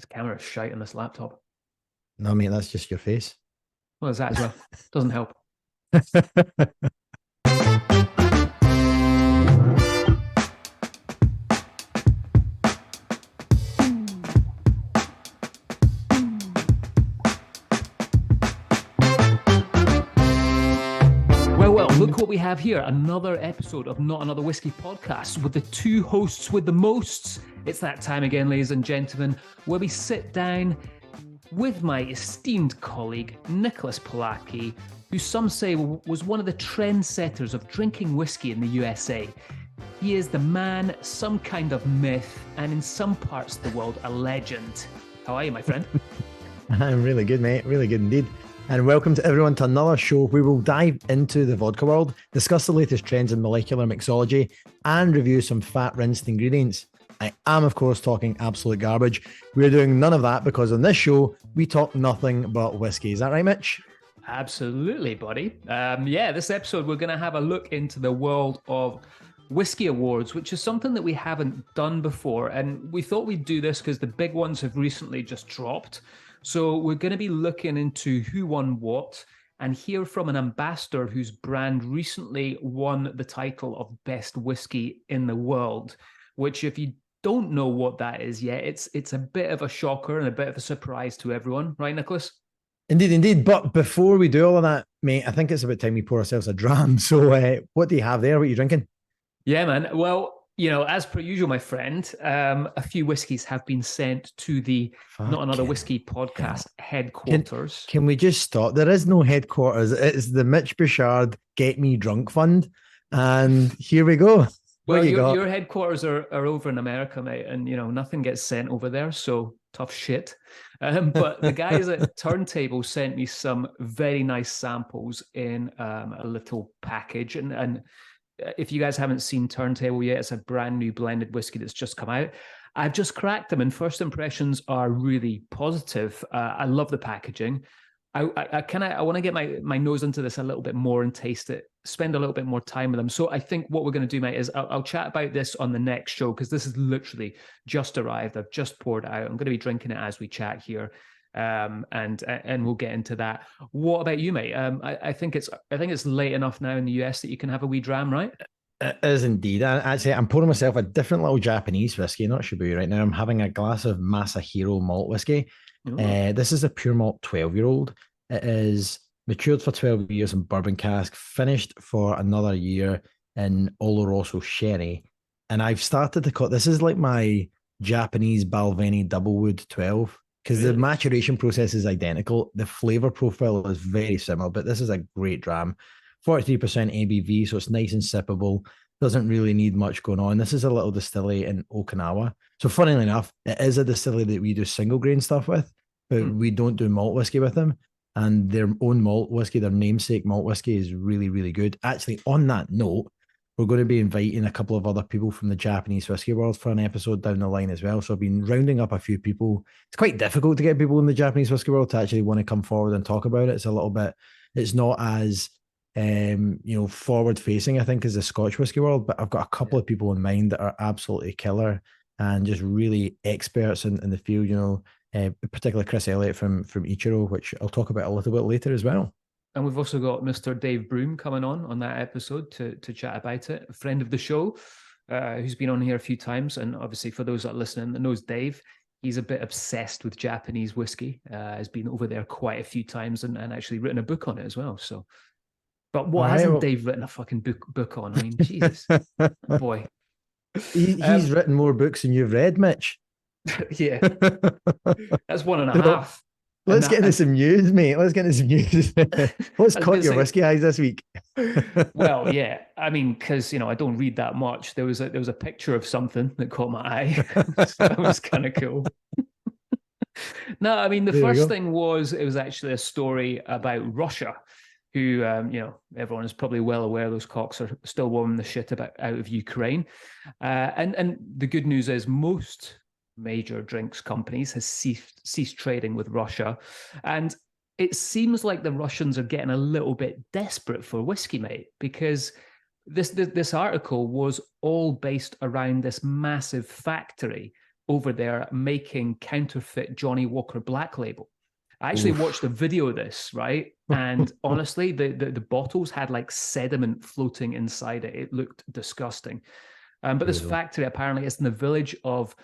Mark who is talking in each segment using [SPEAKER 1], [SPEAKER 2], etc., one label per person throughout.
[SPEAKER 1] This camera's shite on this laptop.
[SPEAKER 2] No, mate, that's just your face.
[SPEAKER 1] Well, there's that as well. Doesn't help. Well, look what we have here. Another episode of Not Another Whiskey Podcast with the two hosts with the mosts. It's that time again, ladies and gentlemen, where we sit down with my esteemed colleague, Nicholas Polacki, who some say was one of the trendsetters of drinking whiskey in the USA. He is the man, some kind of myth, and in some parts of the world, a legend. How are you, my friend?
[SPEAKER 2] I'm really good, mate. Really good indeed. And welcome to everyone to another show where we'll dive into the vodka world, discuss the latest trends in molecular mixology, and review some fat-rinsed ingredients. I am, of course, talking absolute garbage. We're doing none of that because on this show, we talk nothing but whiskey. Is that right, Mitch?
[SPEAKER 1] Absolutely, buddy. This episode, we're going to have a look into the world of Whisky Awards, which is something that we haven't done before. And we thought we'd do this because the big ones have recently just dropped. So we're going to be looking into who won what and hear from an ambassador whose brand recently won the title of Best Whiskey in the World, which if you don't know what that is yet, it's a bit of a shocker and a bit of a surprise to everyone. Right, Nicholas?
[SPEAKER 2] Indeed. But before we do all of that, mate, I think it's about time we pour ourselves a dram. So what do you have there? What are you drinking?
[SPEAKER 1] Yeah, man. Well, as per usual, my friend, a few whiskies have been sent to the Not Another Whiskey Podcast headquarters.
[SPEAKER 2] Can we just stop? There is no headquarters. It's the Mitch Bouchard Get Me Drunk Fund. And here we go.
[SPEAKER 1] Well, your headquarters are over in America, mate, and nothing gets sent over there, so tough shit. But the guys at Turntable sent me some very nice samples in a little package, and if you guys haven't seen Turntable yet, it's a brand new blended whiskey that's just come out. I've just cracked them, and first impressions are really positive. I love the packaging. I want to get my nose into this a little bit more and taste it, spend a little bit more time with them. So I think what we're going to do, mate, is I'll chat about this on the next show because this is literally just arrived. I've just poured it out. I'm going to be drinking it as we chat here, and we'll get into that. What about you, mate? I think it's late enough now in the US that you can have a wee dram, right?
[SPEAKER 2] It is indeed. Actually, I'm pouring myself a different little Japanese whiskey, not Shibuya right now. I'm having a glass of Masahiro malt whiskey. This is a pure malt 12-year-old. It is matured for 12 years in bourbon cask, finished for another year in Oloroso sherry. And I've started to cut, this is like my Japanese Balvenie Doublewood 12, because the maturation process is identical. The flavor profile is very similar, but this is a great dram. 43% ABV, so it's nice and sippable. Doesn't really need much going on. This is a little distillery in Okinawa. So funnily enough, it is a distillery that we do single grain stuff with, but we don't do malt whiskey with them. And their own malt whiskey, their namesake malt whiskey is really, really good. Actually, on that note, we're going to be inviting a couple of other people from the Japanese whiskey world for an episode down the line as well. So I've been rounding up a few people. It's quite difficult to get people in the Japanese whiskey world to actually want to come forward and talk about it. It's not as forward facing, I think, as the Scotch whiskey world, but I've got a couple of people in mind that are absolutely killer and just really experts in the field, particularly Chris Elliott from Ichiro, which I'll talk about a little bit later as well.
[SPEAKER 1] And we've also got Mr. Dave Broom coming on that episode to chat about it, a friend of the show who's been on here a few times. And obviously for those that are listening that knows Dave, he's a bit obsessed with Japanese whiskey, has been over there quite a few times and actually written a book on it as well. So, but what hasn't Dave written a fucking book on? I mean, Jesus, boy.
[SPEAKER 2] He's written more books than you've read, Mitch.
[SPEAKER 1] Yeah, that's 1.5.
[SPEAKER 2] Let's get into some news, mate. Let's get into some news. What's caught your whiskey eyes this week?
[SPEAKER 1] Well, yeah. I mean, because I don't read that much. There was a picture of something that caught my eye. So that was kind of cool. No, I mean, the first thing was it was actually a story about Russia, who everyone is probably well aware those cocks are still warming the shit out of Ukraine, and the good news is most major drinks companies has ceased trading with Russia, and it seems like the Russians are getting a little bit desperate for whiskey, mate, because this article was all based around this massive factory over there making counterfeit Johnny Walker Black Label. I actually watched a video of this, right? And honestly, the bottles had like sediment floating inside it. It looked disgusting. But this factory apparently is in the village of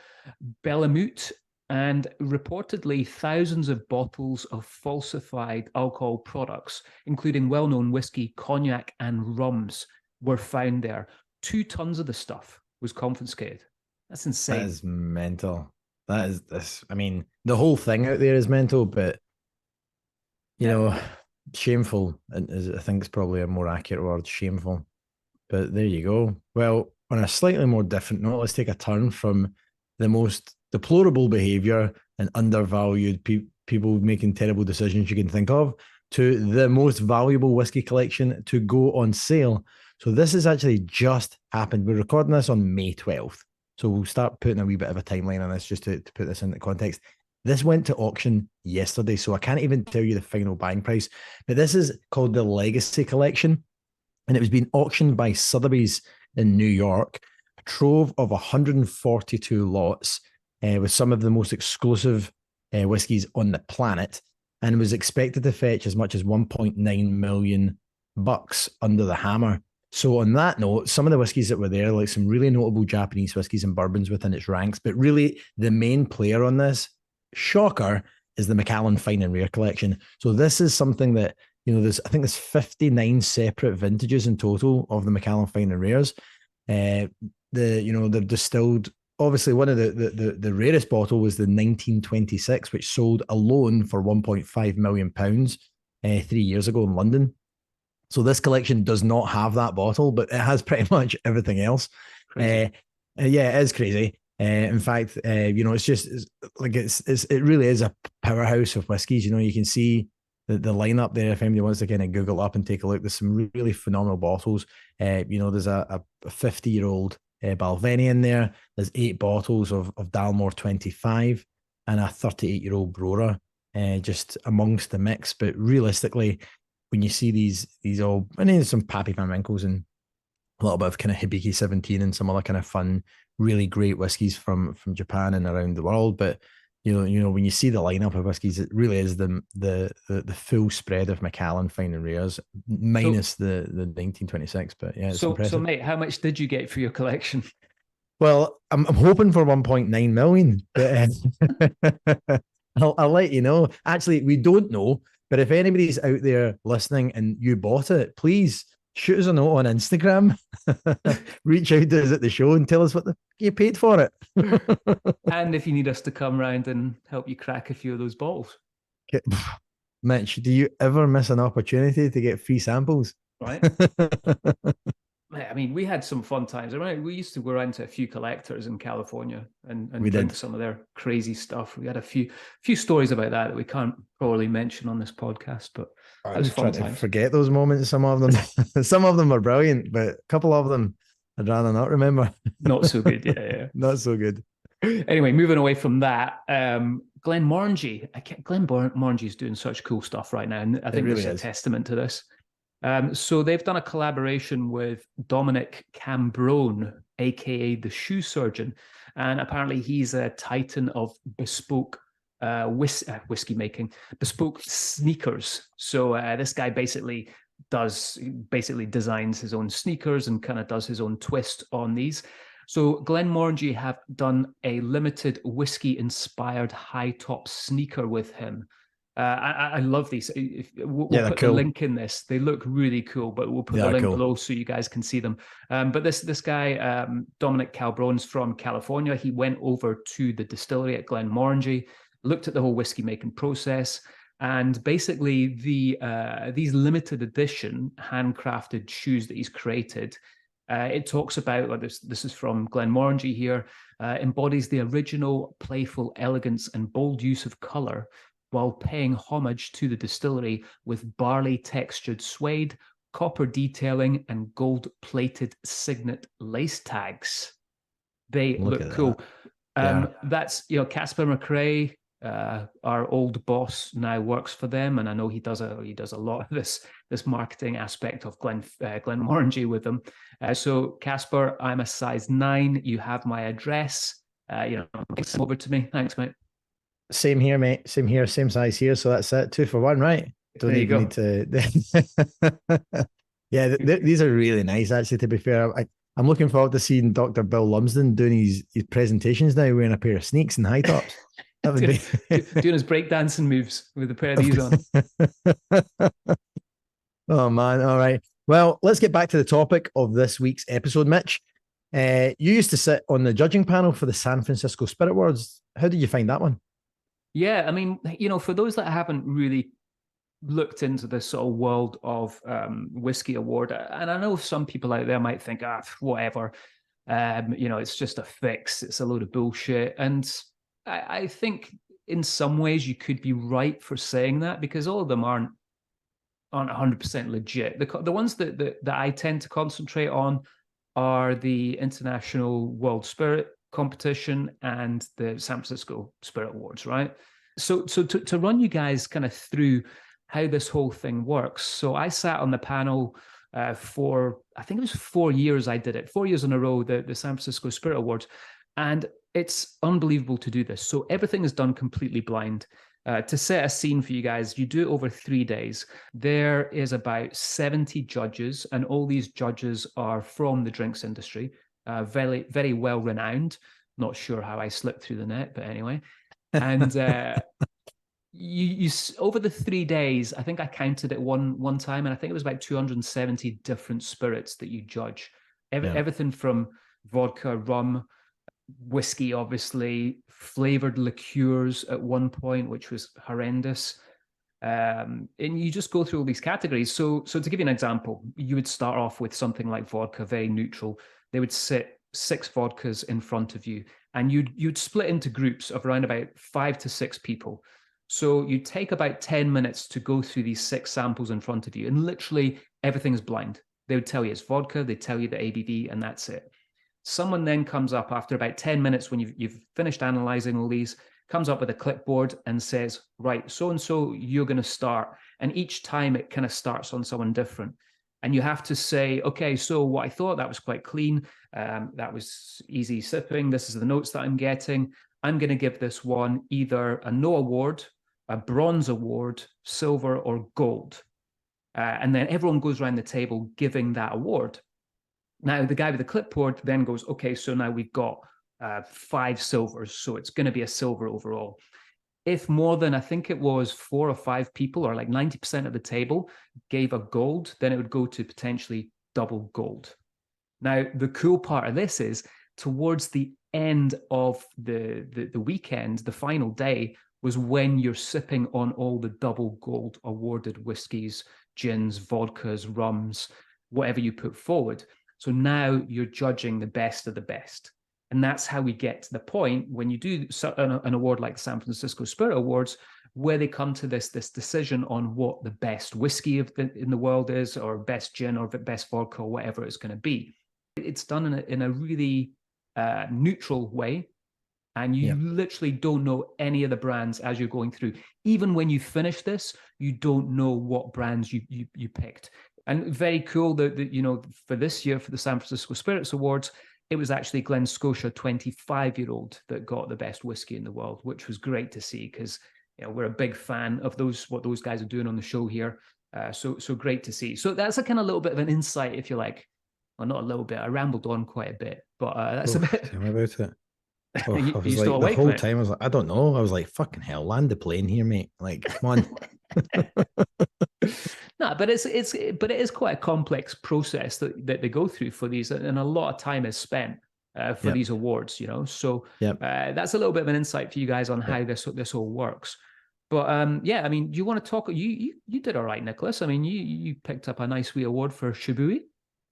[SPEAKER 1] Bellemute, and reportedly thousands of bottles of falsified alcohol products, including well-known whiskey, cognac, and rums, were found there. 2 tons of the stuff was confiscated. That's insane.
[SPEAKER 2] That is mental. That is this. I mean, the whole thing out there is mental, but you know, shameful. And I think it's probably a more accurate word, shameful. But there you go. Well, on a slightly more different note, let's take a turn from the most deplorable behavior and undervalued people making terrible decisions you can think of to the most valuable whiskey collection to go on sale. So this has actually just happened. We're recording this on May 12th. So we'll start putting a wee bit of a timeline on this just to put this into context. This went to auction yesterday, so I can't even tell you the final buying price. But this is called the Legacy Collection, and it was being auctioned by Sotheby's in New York. A trove of 142 lots with some of the most exclusive whiskies on the planet, and was expected to fetch as much as $1.9 million under the hammer. So on that note, some of the whiskies that were there, like some really notable Japanese whiskies and bourbons within its ranks, but really the main player on this, shocker, is the Macallan Fine and Rare collection. So this is something that, you know, I think there's 59 separate vintages in total of the Macallan Fine and Rares. They're distilled. Obviously, one of the rarest bottle was the 1926, which sold alone for £1.5 million 3 years ago in London. So this collection does not have that bottle, but it has pretty much everything else. Yeah, it is crazy. In fact, it really is a powerhouse of whiskies. You know, you can see the lineup there. If anybody wants to kind of Google up and take a look, there's some really phenomenal bottles. There's a 50-year-old Balvenie in there. There's 8 bottles of Dalmore 25 and a 38-year-old Brora just amongst the mix. But realistically, when you see these all, and then some Pappy Van Winkles and a little bit of kind of Hibiki 17 and some other kind of fun, really great whiskies from Japan and around the world. But you know, when you see the lineup of whiskies, it really is the full spread of Macallan Fine and Rares, minus the 1926. But yeah, it's impressive.
[SPEAKER 1] So mate, how much did you get for your collection?
[SPEAKER 2] Well, I'm hoping for 1.9 million, but I'll let you know. Actually, we don't know. But if anybody's out there listening and you bought it, please shoot us a note on Instagram, reach out to us at the show and tell us what you paid for it.
[SPEAKER 1] And if you need us to come round and help you crack a few of those bottles.
[SPEAKER 2] Mitch, do you ever miss an opportunity to get free samples?
[SPEAKER 1] Right. I mean, we had some fun times. I mean, we used to go around to a few collectors in California and drink some of their crazy stuff. We had a few stories about that we can't probably mention on this podcast, but
[SPEAKER 2] I was trying to forget those moments. Some of them are brilliant, but a couple of them I'd rather not remember.
[SPEAKER 1] Not so good, yeah.
[SPEAKER 2] Not so good.
[SPEAKER 1] Anyway, moving away from that, Glenmorangie. Glenmorangie is doing such cool stuff right now, and I think it's a testament to this. So they've done a collaboration with Dominic Cambrone, aka the Shoe Surgeon, and apparently he's a titan of bespoke whiskey making, bespoke sneakers. So this guy basically designs his own sneakers and kind of does his own twist on these. So Glenmorangie have done a limited whiskey-inspired high-top sneaker with him. I love these. We'll put the link in this. They look really cool, but we'll put the link below so you guys can see them. But this guy, Dominic Calbrone's from California. He went over to the distillery at Glenmorangie, looked at the whole whiskey making process, and basically these limited edition handcrafted shoes that he's created. It talks about, this is from Glenmorangie here, embodies the original playful elegance and bold use of color, while paying homage to the distillery with barley textured suede, copper detailing, and gold-plated signet lace tags. They look cool. That's, Casper McRae, our old boss, now works for them, and I know he does a lot of this marketing aspect of Glenmorangie with them. So Casper, I'm a size 9. You have my address. Get some over to me. Thanks, mate.
[SPEAKER 2] Same here, mate. Same here. Same size here. So that's it. 2 for 1, right? Don't
[SPEAKER 1] There you
[SPEAKER 2] even
[SPEAKER 1] go.
[SPEAKER 2] need to. Yeah, these are really nice, actually, to be fair. I'm looking forward to seeing Dr. Bill Lumsden doing his presentations now wearing a pair of sneaks and high tops. That would be
[SPEAKER 1] doing his breakdancing moves with a pair of these on.
[SPEAKER 2] Oh, man. All right. Well, let's get back to the topic of this week's episode, Mitch. You used to sit on the judging panel for the San Francisco Spirit Awards. How did you find that one?
[SPEAKER 1] Yeah, I mean, for those that haven't really looked into this sort of world of Whisky Award, and I know some people out there might think, whatever, it's just a fix, it's a load of bullshit. And I think in some ways you could be right for saying that, because all of them aren't 100% legit. The ones that I tend to concentrate on are the International World Spirit Competition and the San Francisco Spirit Awards, right? So to run you guys kind of through how this whole thing works. So I sat on the panel for, I think it was 4 years I did it, 4 years in a row, the San Francisco Spirit Awards. And it's unbelievable to do this. So everything is done completely blind. To set a scene for you guys, you do it over 3 days. There is about 70 judges, and all these judges are from the drinks industry, very, very well renowned. Not sure how I slipped through the net, but anyway. And you over the 3 days, I think I counted it one time, and I think it was about 270 different spirits that you judge. Everything from vodka, rum, whiskey, obviously, flavored liqueurs at one point, which was horrendous. And you just go through all these categories. So to give you an example, you would start off with something like vodka, very neutral. They would sit 6 vodkas in front of you, and you'd split into groups of around about 5 to 6 people. So you take about 10 minutes to go through these 6 samples in front of you, and literally everything is blind. They would tell you it's vodka, they tell you the ABV, and that's it. Someone then comes up after about 10 minutes when you've finished analyzing all these, comes up with a clipboard and says, right, so-and-so, you're going to start. And each time it kind of starts on someone different. And you have to say, okay, so what I thought, that was quite clean. That was easy sipping. This is the notes that I'm getting. I'm going to give this one either a no award, a bronze award, silver, or gold. And then everyone goes around the table giving that award. Now, the guy with the clipboard then goes, okay, so now we've got 5 silvers, so it's going to be a silver overall. If more than, I think it was 4 or 5 people, or like 90% of the table, gave a gold, then it would go to potentially double gold. Now, the cool part of this is towards the end of the weekend, the final day, was when you're sipping on all the double gold awarded whiskies, gins, vodkas, rums, whatever you put forward. So now you're judging the best of the best. And that's how we get to the point when you do an award like the San Francisco Spirit Awards, where they come to this decision on what the best whiskey in the world is, or best gin, or the best vodka, or whatever it's going to be. It's done in a really neutral way. And you literally don't know any of the brands as you're going through. Even when you finish this, you don't know what brands you picked. And very cool that for this year, for the San Francisco Spirits Awards, it was actually Glen Scotia 25-year-old that got the best whiskey in the world, which was great to see, because we're a big fan of what those guys are doing on the show here. So great to see. So that's a kind of little bit of an insight, if you like. Well, not a little bit. I rambled on quite a bit, but that's a bit.
[SPEAKER 2] Tell me about it. Oh, I was
[SPEAKER 1] you
[SPEAKER 2] like,
[SPEAKER 1] still awake,
[SPEAKER 2] the whole
[SPEAKER 1] mate?
[SPEAKER 2] time I was like, I don't know. I was like, fucking hell, land the plane here, mate. Like, come on.
[SPEAKER 1] No, but it is quite a complex process that they go through for these, and a lot of time is spent for these awards. So that's a little bit of an insight for you guys on how this all works. But I mean, do you want to talk? You did all right, Nicholas. I mean, you picked up a nice wee award for Shibui.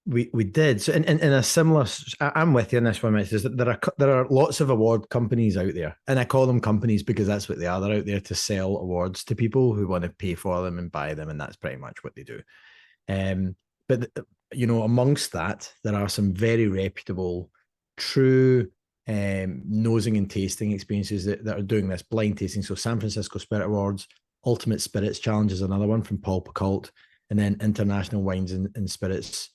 [SPEAKER 2] We did. So in a similar, I'm with you on this one, Mitch. There are lots of award companies out there, and I call them companies because that's what they are. They're out there to sell awards to people who want to pay for them and buy them, and that's pretty much what they do. But amongst that, there are some very reputable, true nosing and tasting experiences that are doing this blind tasting. So San Francisco Spirit Awards, Ultimate Spirits Challenge is another one from Paul Picault, and then International Wines and Spirits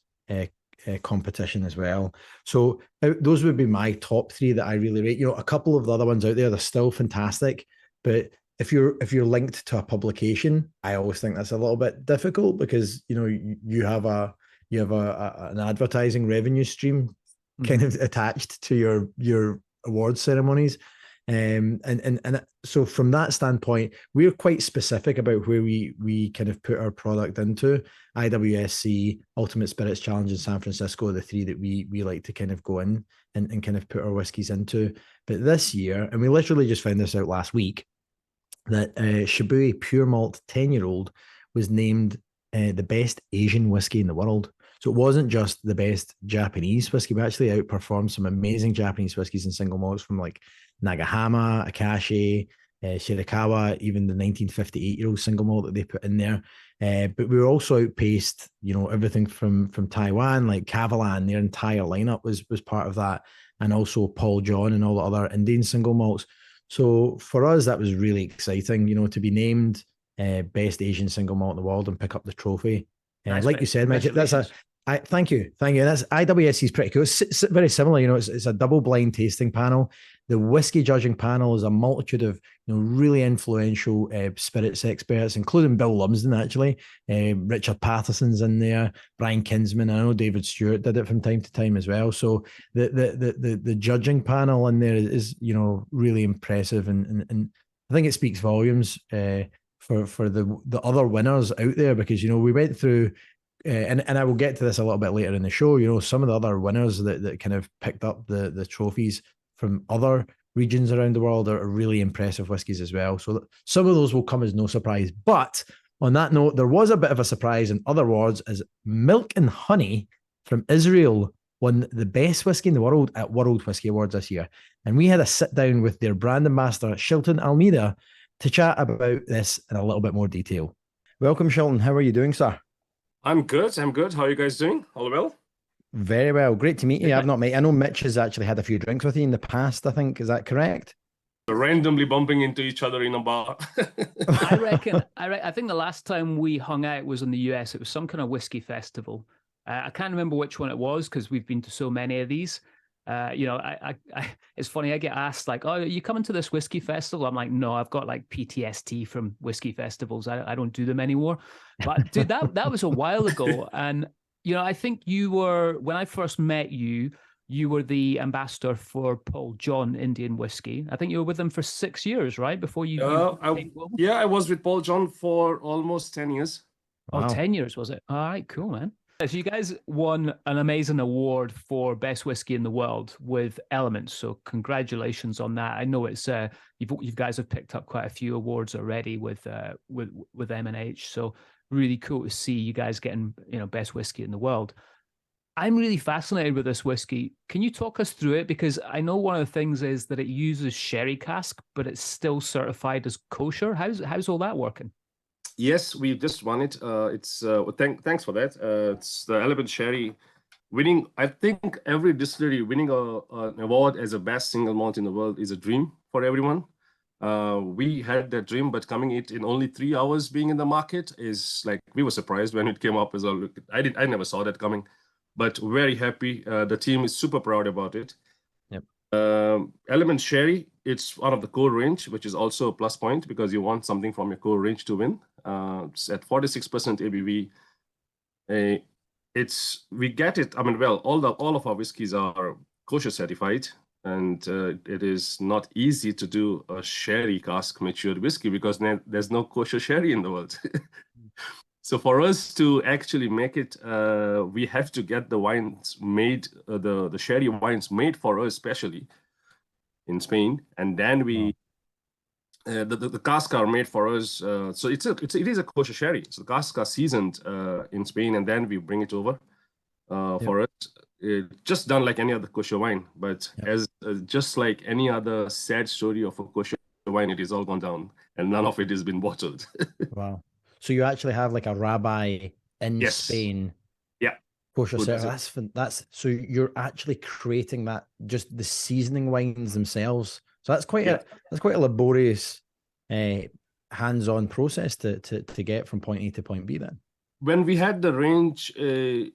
[SPEAKER 2] competition as well. So those would be my top three that I really rate. A couple of the other ones out there, they're still fantastic, but if you're linked to a publication, I always think that's a little bit difficult because you have an advertising revenue stream kind of attached to your award ceremonies. And so from that standpoint, we're quite specific about where we kind of put our product into. IWSC, Ultimate Spirits Challenge in San Francisco are the three that we like to kind of go in and kind of put our whiskies into. But this year, and we literally just found this out last week, that Shibui Pure Malt 10-year-old was named the best Asian whiskey in the world. So it wasn't just the best Japanese whiskey. We actually outperformed some amazing Japanese whiskeys and single malts from like Nagahama, Akashi, Shirakawa, even the 1958-year-old single malt that they put in there. But we were also outpaced, everything from Taiwan, like Kavalan, their entire lineup was part of that. And also Paul John and all the other Indian single malts. So for us, that was really exciting, to be named best Asian single malt in the world and pick up the trophy. Like you said, Mitch, thank you. That's IWSC is pretty cool. It's very similar, it's a double blind tasting panel. The whiskey judging panel is a multitude of really influential spirits experts, including Bill Lumsden, actually. Richard Paterson's in there, Brian Kinsman. I know David Stewart did it from time to time as well. So the judging panel in there is really impressive, and I think it speaks volumes for the other winners out there, because we went through. And I will get to this a little bit later in the show. Some of the other winners that kind of picked up the trophies from other regions around the world are really impressive whiskies as well. So some of those will come as no surprise. But on that note, there was a bit of a surprise in other awards, as Milk and Honey from Israel won the best whiskey in the world at World Whisky Awards this year. And we had a sit down with their brand ambassador, Shilton Almeida, to chat about this in a little bit more detail. Welcome, Shilton. How are you doing, sir?
[SPEAKER 3] I'm good. How are you guys doing? All well?
[SPEAKER 2] Very well. Great to meet you. I've not met. I know Mitch has actually had a few drinks with you in the past, I think. Is that correct?
[SPEAKER 3] Randomly bumping into each other in a bar.
[SPEAKER 1] I think the last time we hung out was in the US. It was some kind of whiskey festival. I can't remember which one it was because we've been to so many of these. It's funny. I get asked like, "Oh, are you coming to this whiskey festival?" I'm like, "No, I've got like PTSD from whiskey festivals. I don't do them anymore." But dude, that was a while ago, and I think you were, when I first met you, you were the ambassador for Paul John Indian whiskey. I think you were with them for 6 years, right? Before you.
[SPEAKER 3] I was with Paul John for almost 10 years.
[SPEAKER 1] Wow. Oh, 10 years was it? All right, cool, man. So you guys won an amazing award for best whiskey in the world with Elements. So congratulations on that. I know it's you guys have picked up quite a few awards already with M&H. So really cool to see you guys getting best whiskey in the world. I'm really fascinated with this whiskey. Can you talk us through it? Because I know one of the things is that it uses sherry cask, but it's still certified as kosher. How's all that working?
[SPEAKER 3] Yes, we just won it. Thanks for that. It's the Element Sherry winning. I think every distillery winning an award as a best single malt in the world is a dream for everyone. We had that dream, but coming it in only 3 hours being in the market is like, we were surprised when it came up as well. I never saw that coming, but very happy. The team is super proud about it.
[SPEAKER 2] Yep.
[SPEAKER 3] Element Sherry, it's one of the core range, which is also a plus point because you want something from your core range to win. It's at 46% ABV. We get it. I mean, well, all of our whiskeys are kosher certified, and it is not easy to do a sherry cask matured whiskey because there's no kosher sherry in the world. So for us to actually make it, we have to get the wines made, the sherry wines made for us, especially in Spain, and then we. The casks are made for us, so it is a kosher sherry. So the casks are seasoned in Spain, and then we bring it over for us. Just done like any other kosher wine, but as just like any other sad story of a kosher wine, it is all gone down, and none of it has been bottled.
[SPEAKER 2] Wow! So you actually have like a rabbi in Spain.
[SPEAKER 3] Yeah.
[SPEAKER 2] Kosher certified. That's so you're actually creating that, just the seasoning wines themselves. So that's quite a laborious, hands-on process to get from point A to point B then.
[SPEAKER 3] when we had the range, in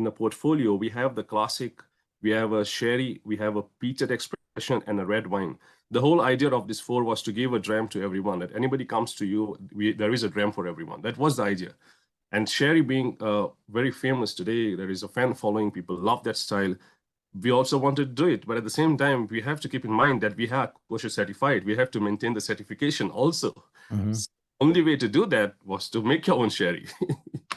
[SPEAKER 3] the portfolio, we have the classic, we have a sherry, we have a peated expression, and a red wine. The whole idea of this 4 was to give a dram to everyone. That anybody comes to you, there is a dram for everyone. That was the idea. And sherry being very famous today, there is a fan following. People love that style. We also wanted to do it, but at the same time, we have to keep in mind that we have kosher certified. We have to maintain the certification also. So only way to do that was to make your own sherry.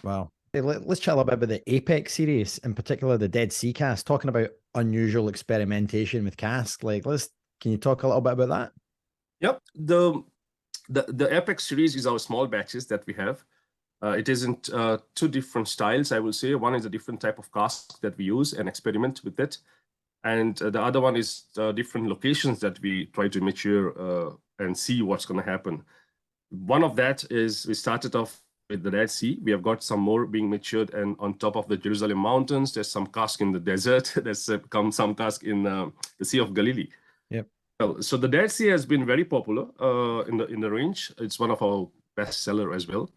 [SPEAKER 2] Wow. Hey, let's chat a little bit about the Apex series, in particular the Dead Sea cask, talking about unusual experimentation with cask. Can you talk a little bit about that?
[SPEAKER 3] Yep. The Apex series is our small batches that we have. It isn't 2 different styles, I will say. One is a different type of cask that we use and experiment with it. And the other one is different locations that we try to mature and see what's going to happen. One of that is we started off with the Dead Sea. We have got some more being matured, and on top of the Jerusalem mountains, there's some cask in the desert. There's come some cask in the Sea of Galilee.
[SPEAKER 2] Yep.
[SPEAKER 3] So the Dead Sea has been very popular in the range. It's one of our best seller as well.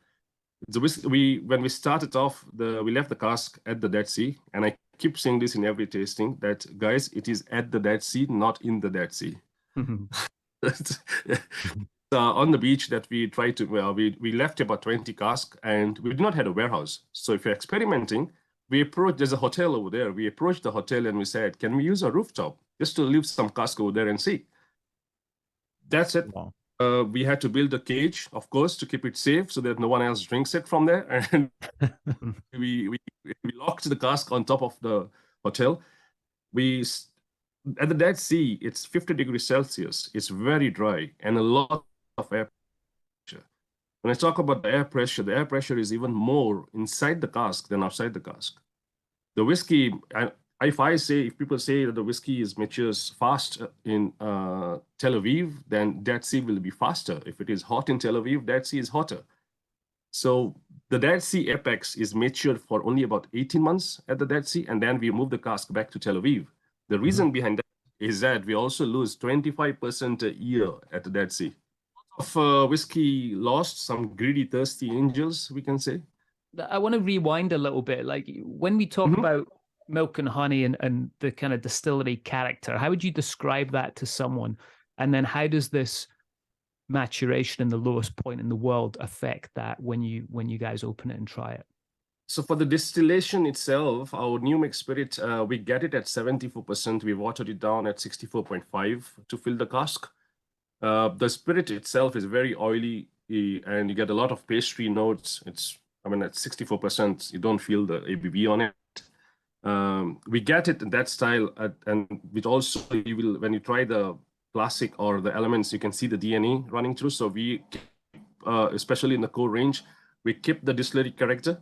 [SPEAKER 3] When we started off, we left the cask at the Dead Sea, and I keep saying this in every tasting that, guys, it is at the Dead Sea, not in the Dead Sea. On the beach that we tried to, we left about 20 casks, and we did not have a warehouse. So if you're experimenting, there's a hotel over there. We approached the hotel and we said, can we use a rooftop just to leave some cask over there and see? That's it.
[SPEAKER 2] Wow.
[SPEAKER 3] We had to build a cage, of course, to keep it safe so that no one else drinks it from there. And we locked the cask on top of the hotel. At the Dead Sea, it's 50 degrees Celsius. It's very dry and a lot of air pressure. When I talk about the air pressure is even more inside the cask than outside the cask. The whiskey, if people say that the whiskey matures fast in Tel Aviv, then Dead Sea will be faster. If it is hot in Tel Aviv, Dead Sea is hotter. So the Dead Sea Apex is matured for only about 18 months at the Dead Sea, and then we move the cask back to Tel Aviv. The reason behind that is that we also lose 25% a year at the Dead Sea. Of whiskey lost, some greedy, thirsty angels, we can say.
[SPEAKER 1] I want to rewind a little bit. Like when we talk about milk and honey and the kind of distillery character, how would you describe that to someone? And then how does this maturation in the lowest point in the world affect that when you guys open it and try it?
[SPEAKER 3] So for the distillation itself, our new make spirit, we get it at 74%. We watered it down at 64.5 to fill the cask. The spirit itself is very oily, and you get a lot of pastry notes. At 64%, you don't feel the ABV on it. We get it in that style, and with also when you try the classic or the elements, you can see the DNA running through. So we, especially in the core range, we keep the distillery character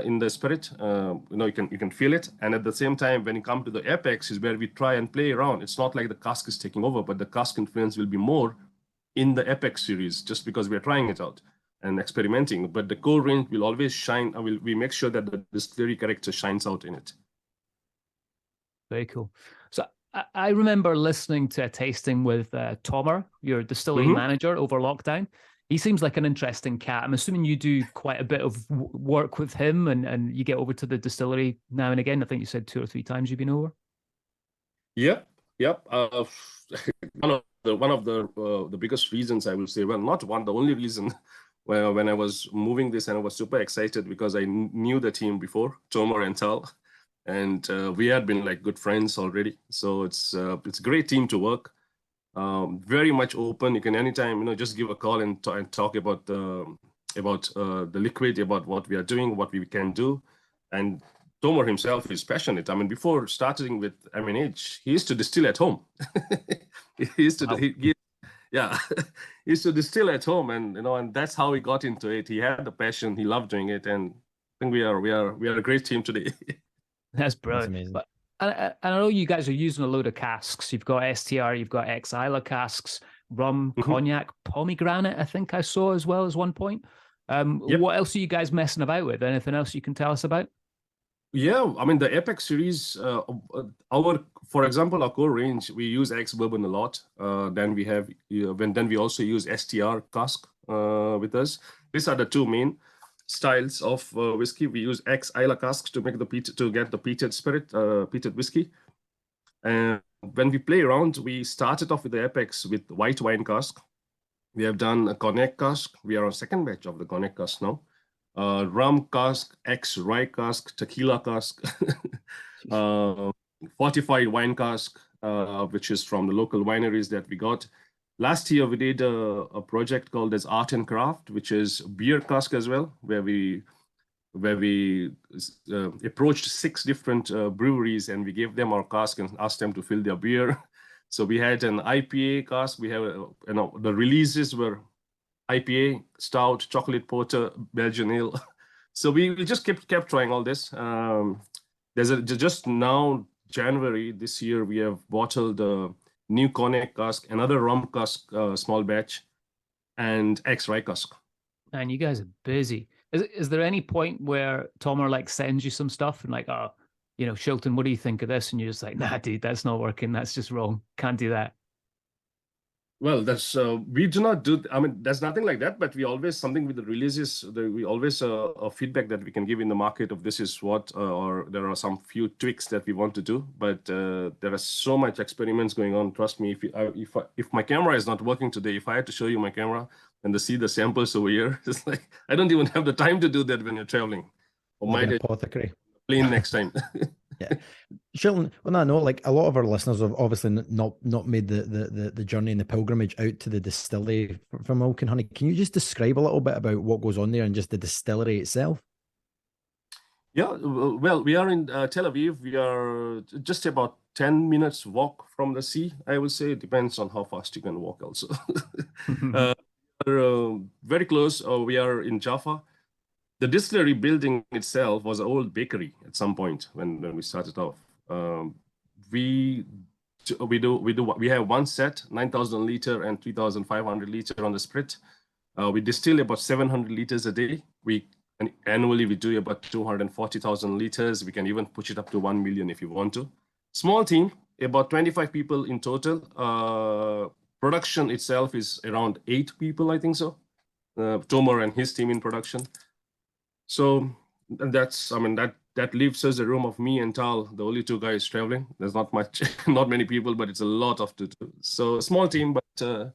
[SPEAKER 3] in the spirit. You can feel it, and at the same time, when you come to the Apex, is where we try and play around. It's not like the cask is taking over, but the cask influence will be more in the Apex series, just because we are trying it out and experimenting. But the core range will always shine. We make sure that the distillery character shines out in it.
[SPEAKER 1] Very cool. So I remember listening to a tasting with Tomer, your distillery manager, over lockdown. He seems like an interesting cat. I'm assuming you do quite a bit of work with him, and you get over to the distillery now and again. I think you said 2 or 3 times you've been over.
[SPEAKER 3] Yep. One of the biggest reasons, I will say, well, not one, the only reason, when I was moving this, and I was super excited because I knew the team before, Tomer and Tal, and we had been like good friends already. So it's a great team to work. Very much open. You can anytime, just give a call and talk about the liquid, about what we are doing, what we can do. And Tomer himself is passionate. Before starting with M&H, he used to distill at home. he used to distill at home, and that's how he got into it. He had the passion. He loved doing it, and I think we are a great team today.
[SPEAKER 1] That's brilliant.
[SPEAKER 2] That's amazing.
[SPEAKER 1] But I know you guys are using a load of casks. You've got STR, you've got ex-Isla casks, rum, cognac, pomegranate, I think I saw as well as one point. What else are you guys messing about with? Anything else you can tell us about?
[SPEAKER 3] Yeah, the Apex series, for example, our core range, we use ex-bourbon a lot. Then we also use STR cask with us. These are the 2 main. styles of whiskey. We use ex-Islay casks to make the get the peated spirit, peated whiskey. And when we play around, we started off with the Apex with white wine cask. We have done a cognac cask. We are on second batch of the cognac cask now. Rum cask, ex-rye cask, tequila cask, fortified wine cask, which is from the local wineries that we got. Last year, we did a project called as Art and Craft, which is beer cask as well, where we approached 6 different breweries, and we gave them our cask and asked them to fill their beer. So we had an IPA cask. We have, the releases were IPA, stout, chocolate porter, Belgian ale. So we just kept trying all this. Just now, January this year, we have bottled a new cognac cask, another rum cask, small batch, and ex-rye cask.
[SPEAKER 1] Man, you guys are busy. Is there any point where Tomer like sends you some stuff and like, oh, you know, Shilton, what do you think of this? And you're just like, nah, dude, that's not working. That's just wrong. Can't do that.
[SPEAKER 3] Well, that's we do not do. I mean, there's nothing like that. But we always something with the releases. We always a feedback that we can give in the market of this is what, or there are some few tweaks that we want to do. But there are so much experiments going on. Trust me, if my camera is not working today, if I had to show you my camera and to see the samples over here, it's like I don't even have the time to do that when you're traveling. Or
[SPEAKER 2] like an apothecary.
[SPEAKER 3] Plane next time.
[SPEAKER 2] Yeah, Shilton. On that note, like a lot of our listeners have obviously not made the journey and the pilgrimage out to the distillery from Milk and Honey. Can you just describe a little bit about what goes on there and just the distillery itself?
[SPEAKER 3] Yeah, well, we are in Tel Aviv. We are just about 10 minutes walk from the sea, I would say. It depends on how fast you can walk also. We're very close. We are in Jaffa. The distillery building itself was an old bakery at some point when we started off. We have one set, 9,000 liter and 3,500 liter on the sprit. We distill about 700 liters a day. Annually we do about 240,000 liters. We can even push it up to 1 million if you want to. Small team, about 25 people in total. Production itself is around 8 people, I think so. Tomer and his team in production. So that's, I mean, that leaves us a room of me and Tal, the only 2 guys traveling. There's not much, not many people, but it's a lot of to do. So small team, but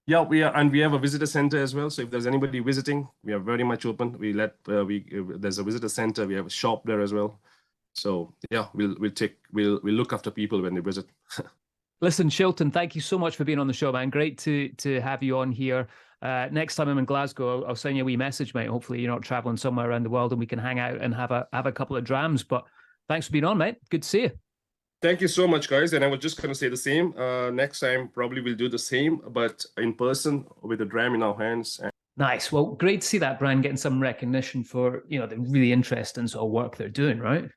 [SPEAKER 3] yeah, we have a visitor center as well. So if there's anybody visiting, we are very much open. There's a visitor center. We have a shop there as well. So yeah, we'll look after people when they visit.
[SPEAKER 1] Listen, Shilton, thank you so much for being on the show, man. Great to have you on here. Next time I'm in Glasgow, I'll send you a wee message, mate. Hopefully you're not traveling somewhere around the world and we can hang out and have a couple of drams. But thanks for being on, mate. Good to see you.
[SPEAKER 3] Thank you so much, guys. And I was just going to say the same. Next time, probably we'll do the same, but in person with a dram in our hands.
[SPEAKER 1] Nice. Well, great to see that brand getting some recognition for, you know, the really interesting sort of work they're doing, right?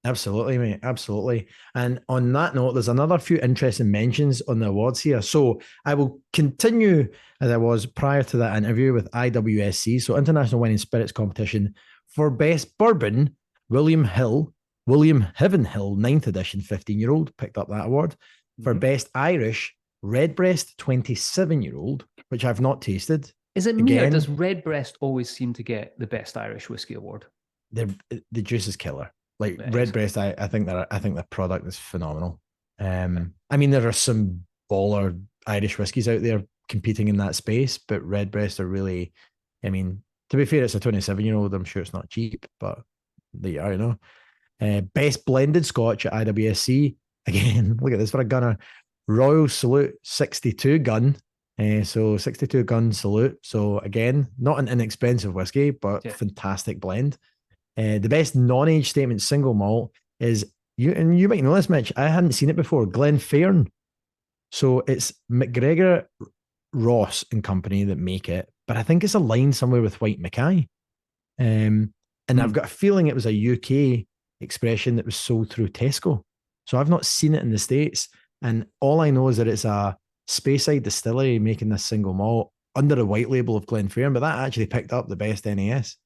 [SPEAKER 2] Absolutely, mate. Absolutely. And on that note, there's another few interesting mentions on the awards here. So I will continue as I was prior to that interview with IWSC, so International Wine and Spirits Competition. For Best Bourbon, William Hivenhill, 9th edition, 15-year-old, picked up that award. For Best Irish, Redbreast, 27-year-old, which I've not tasted.
[SPEAKER 1] Is it me or does Redbreast always seem to get the Best Irish Whiskey Award?
[SPEAKER 2] The juice is killer. Like Redbreast, I think the product is phenomenal. I mean, there are some baller Irish whiskies out there competing in that space, but Redbreast are really, I mean, to be fair, it's a 27-year-old. I'm sure it's not cheap, but they are, you know. Best blended Scotch at IWSC. Again, look at this for a gunner. Royal Salute 62 gun. So 62 gun Salute. So again, not an inexpensive whiskey, but fantastic blend. The best non-age statement single malt is, and you might know this, Mitch, I hadn't seen it before, Glenfarne. So it's McGregor, Ross and company that make it, but I think it's aligned somewhere with White Mackay. And I've got a feeling it was a UK expression that was sold through Tesco. So I've not seen it in the States. And all I know is that it's a Speyside distillery making this single malt under the white label of Glenfarne, but that actually picked up the best NAS.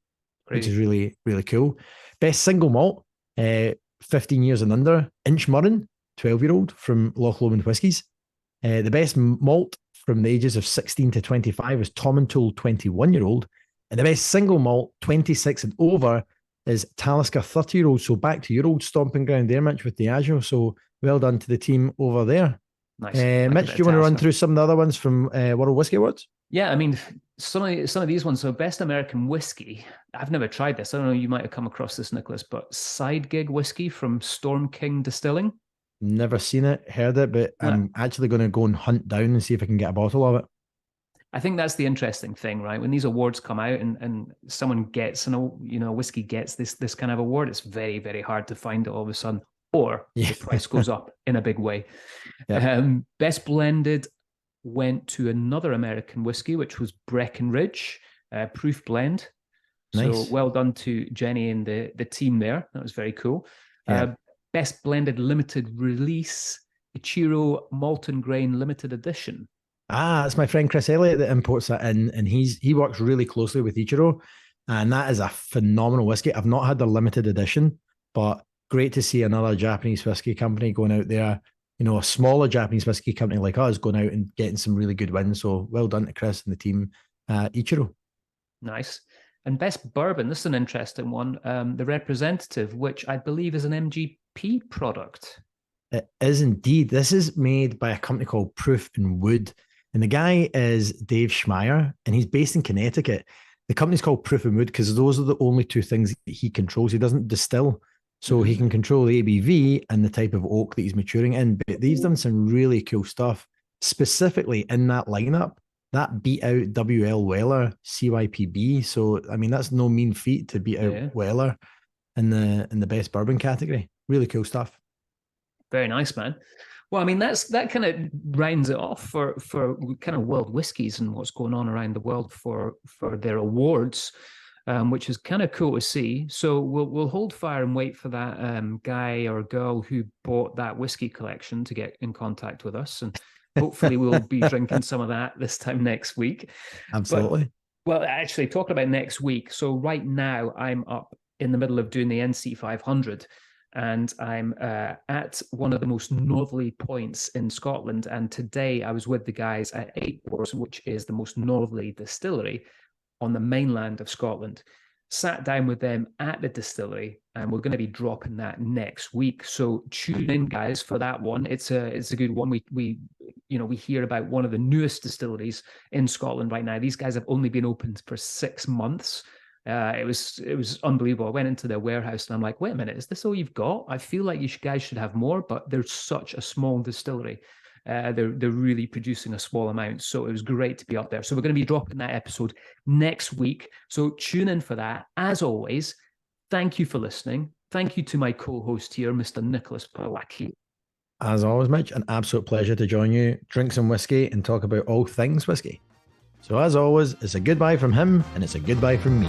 [SPEAKER 2] Which is really, really cool. Best single malt, 15 years and under, Inchmurren, 12-year-old from Loch Lomond Whiskies. The best malt from the ages of 16 to 25 is Tomintoul, 21-year-old. And the best single malt, 26 and over, is Talisker 30-year-old. So back to your old stomping ground there, Mitch, with Diageo. So well done to the team over there.
[SPEAKER 1] Nice.
[SPEAKER 2] Mitch, do you want to run through some of the other ones from World Whisky Awards?
[SPEAKER 1] Yeah, I mean, some of these ones. So best American whiskey. I've never tried this. I don't know, you might have come across this, Nicholas, but Side Gig whiskey from Storm King Distilling.
[SPEAKER 2] Never seen it, heard it, but I'm actually going to go and hunt down and see if I can get a bottle of it.
[SPEAKER 1] I think that's the interesting thing, right? When these awards come out and someone gets, whiskey gets this kind of award, it's very, very hard to find it all of a sudden, or the price goes up in a big way. Yeah. Best blended went to another American whiskey, which was Breckenridge Proof Blend.
[SPEAKER 2] Nice.
[SPEAKER 1] So well done to Jenny and the team there. That was very cool. Yeah. Best blended limited release, Ichiro Malton Grain Limited Edition.
[SPEAKER 2] It's my friend Chris Elliott that imports that in, and he works really closely with Ichiro, and that is a phenomenal whiskey. I've not had the limited edition, but great to see another Japanese whiskey company going out there, a smaller Japanese whiskey company like us going out and getting some really good wins. So well done to Chris and the team at Ichiro.
[SPEAKER 1] Nice. And best bourbon, this is an interesting one. The Representative, which I believe is an MGP product.
[SPEAKER 2] It is indeed. This is made by a company called Proof and Wood. And the guy is Dave Schmeier, and he's based in Connecticut. The company's called Proof and Wood because those are the only two things that he controls. He doesn't distill, so he can control the ABV and the type of oak that he's maturing in. But he's done some really cool stuff, specifically in that lineup. That beat out WL Weller CYPB. So, I mean, that's no mean feat to beat out Weller in the best bourbon category. Really cool stuff.
[SPEAKER 1] Very nice, man. Well, I mean, that kind of rounds it off for kind of world whiskies and what's going on around the world for their awards, which is kind of cool to see. So we'll hold fire and wait for that guy or girl who bought that whiskey collection to get in contact with us, and hopefully we'll be drinking some of that this time next week.
[SPEAKER 2] Absolutely.
[SPEAKER 1] Well, actually, talking about next week. So right now I'm up in the middle of doing the NC 500. And I'm at one of the most northerly points in Scotland. And today I was with the guys at Eight Wars, which is the most northerly distillery on the mainland of Scotland. Sat down with them at the distillery, and we're going to be dropping that next week. So tune in, guys, for that one. It's a good one. We hear about one of the newest distilleries in Scotland right now. These guys have only been open for 6 months. It was unbelievable. I went into their warehouse and I'm like, wait a minute, is this all you've got? I feel like guys should have more, but they're such a small distillery. They're really producing a small amount. So it was great to be up there. So we're going to be dropping that episode next week. So tune in for that. As always, thank you for listening. Thank you to my co-host here, Mr. Nicholas Pawlacki.
[SPEAKER 2] As always, Mitch, an absolute pleasure to join you, drink some whiskey and talk about all things whiskey. So as always, it's a goodbye from him and it's a goodbye from me.